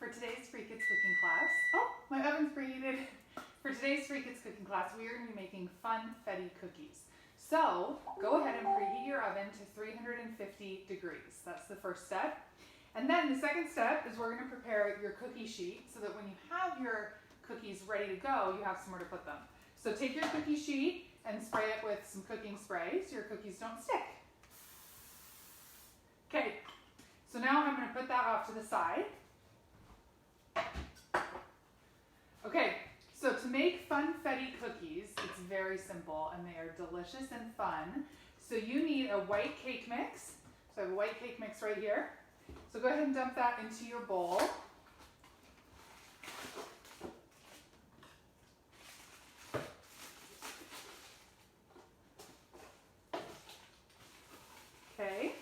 for today's Free Kids Cooking class. Oh, my oven's preheated. For today's Free Kids Cooking class, we are going to be making Funfetti cookies. So go ahead and preheat your oven to 350 degrees. That's the first step. And then the second step is we're going to prepare your cookie sheet so that when you have your cookies ready to go, you have somewhere to put them. So take your cookie sheet and spray it with some cooking spray so your cookies don't stick. Okay, so now I'm going to put that off to the side. Okay, so to make Funfetti cookies, it's very simple and they are delicious and fun. So you need a white cake mix. So I have a white cake mix right here. So go ahead and dump that into your bowl. Okay.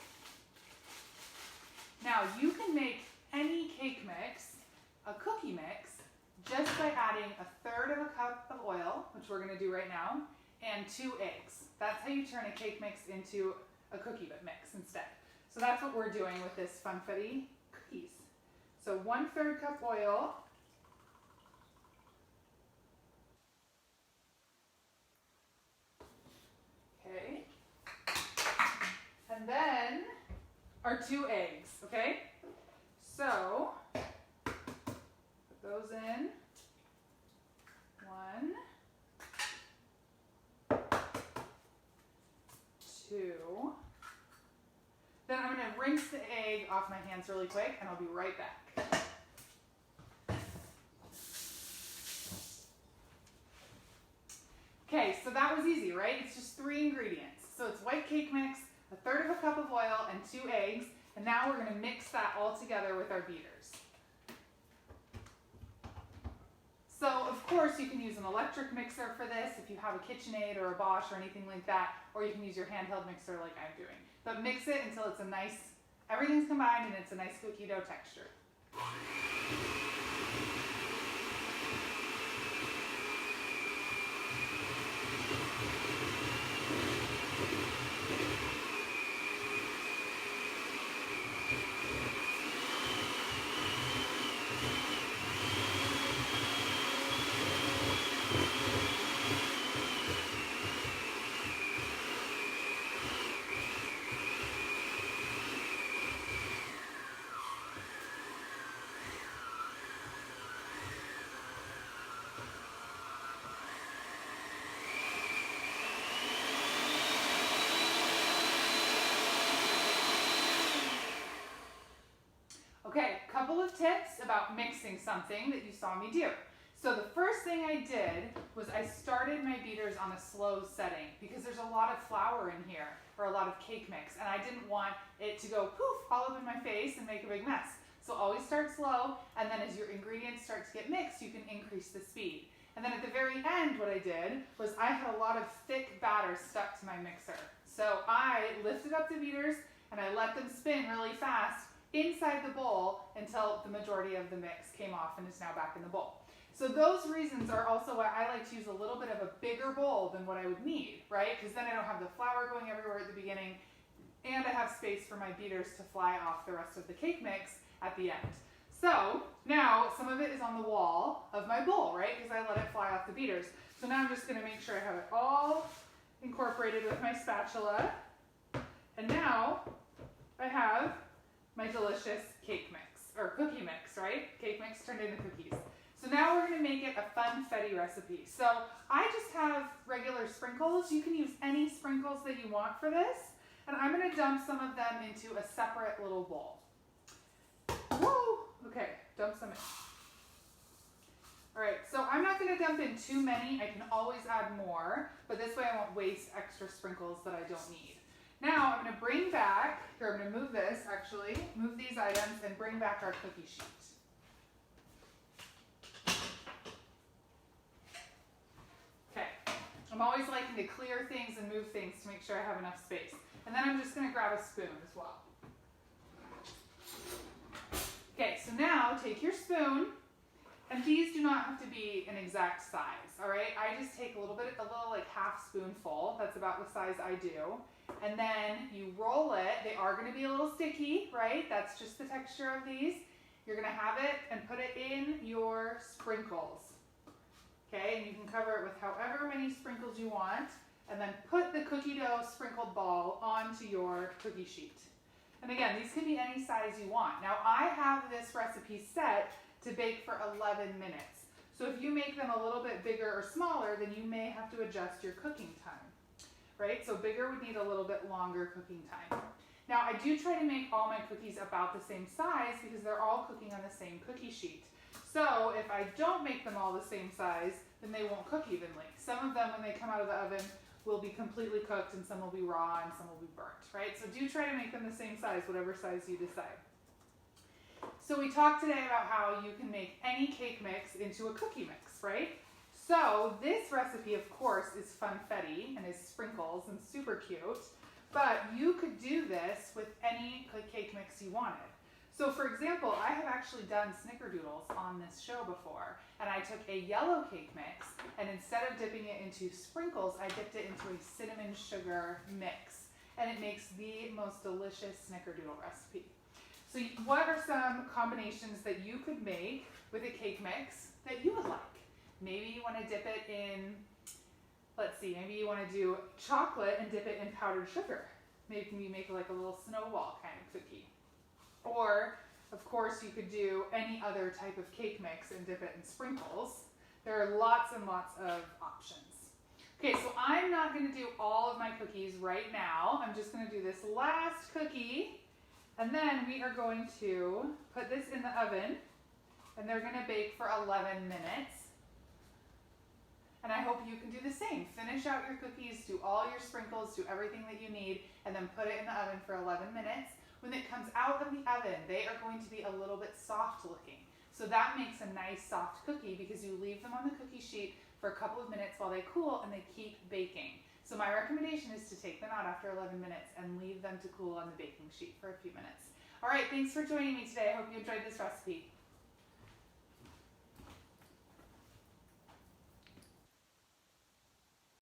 Now you can make any cake mix a cookie mix just by adding 1/3 of a cup of oil, which we're going to do right now, and 2 eggs. That's how you turn a cake mix into a cookie mix instead. So that's what we're doing with this Funfetti cookies. So 1/3 cup oil. Okay. And then our 2 eggs, okay? So put those in. 1, 2. Then I'm going to rinse the egg off my hands really quick and I'll be right back. Okay, so that was easy, right? It's just 3 ingredients. So it's white cake mix, 1/3 of a cup of oil, and 2 eggs. And now we're going to mix that all together with our beaters. So of course you can use an electric mixer for this if you have a KitchenAid or a Bosch or anything like that, or you can use your handheld mixer like I'm doing. But mix it until it's a nice, everything's combined and it's a nice cookie dough texture. Okay, couple of tips about mixing something that you saw me do. So the first thing I did was I started my beaters on a slow setting because there's a lot of flour in here, or a lot of cake mix, and I didn't want it to go poof all up in my face and make a big mess. So always start slow, and then as your ingredients start to get mixed, you can increase the speed. And then at the very end, what I did was I had a lot of thick batter stuck to my mixer. So I lifted up the beaters and I let them spin really fast inside the bowl until the majority of the mix came off and is now back in the bowl. So those reasons are also why I like to use a little bit of a bigger bowl than what I would need, right? Because then I don't have the flour going everywhere at the beginning, and I have space for my beaters to fly off the rest of the cake mix at the end. So now some of it is on the wall of my bowl, right? Because I let it fly off the beaters. So now I'm just going to make sure I have it all incorporated with my spatula. And now I have my delicious cake mix, or cookie mix, right? Cake mix turned into cookies. So now we're going to make it a Funfetti recipe. So I just have regular sprinkles. You can use any sprinkles that you want for this. And I'm going to dump some of them into a separate little bowl. Woo! Okay, dump some in. All right, so I'm not going to dump in too many. I can always add more, but this way I won't waste extra sprinkles that I don't need. Now I'm going to bring back, here I'm going to move this actually, move these items and bring back our cookie sheet. Okay, I'm always liking to clear things and move things to make sure I have enough space. And then I'm just going to grab a spoon as well. Okay, so now take your spoon, and these do not have to be an exact size, all right? I just take a little like half spoonful, that's about the size I do, and then you roll it. They are going to be a little sticky, right? That's just the texture of these. You're gonna have it and put it in your sprinkles. Okay, and you can cover it with however many sprinkles you want, and then put the cookie dough sprinkled ball onto your cookie sheet. And again, these can be any size you want. Now I have this recipe set to bake for 11 minutes. So if you make them a little bit bigger or smaller, then you may have to adjust your cooking time, right? So bigger would need a little bit longer cooking time. Now I do try to make all my cookies about the same size because they're all cooking on the same cookie sheet. So if I don't make them all the same size, then they won't cook evenly. Some of them, when they come out of the oven, will be completely cooked and some will be raw and some will be burnt, right? So do try to make them the same size, whatever size you decide. So we talked today about how you can make any cake mix into a cookie mix, right? So this recipe, of course, is funfetti and is sprinkles and super cute, but you could do this with any cake mix you wanted. So for example, I have actually done snickerdoodles on this show before, and I took a yellow cake mix, and instead of dipping it into sprinkles, I dipped it into a cinnamon sugar mix, and it makes the most delicious snickerdoodle recipe. So what are some combinations that you could make with a cake mix that you would like? Maybe you want to dip it in, let's see, maybe you want to do chocolate and dip it in powdered sugar. Maybe you make like a little snowball kind of cookie. Or, of course, you could do any other type of cake mix and dip it in sprinkles. There are lots and lots of options. Okay, so I'm not going to do all of my cookies right now. I'm just going to do this last cookie. And then we are going to put this in the oven. And they're going to bake for 11 minutes. And I hope you can do the same. Finish out your cookies, do all your sprinkles, do everything that you need, and then put it in the oven for 11 minutes. When it comes out of the oven, they are going to be a little bit soft looking. So that makes a nice soft cookie because you leave them on the cookie sheet for a couple of minutes while they cool and they keep baking. So my recommendation is to take them out after 11 minutes and leave them to cool on the baking sheet for a few minutes. All right, thanks for joining me today. I hope you enjoyed this recipe.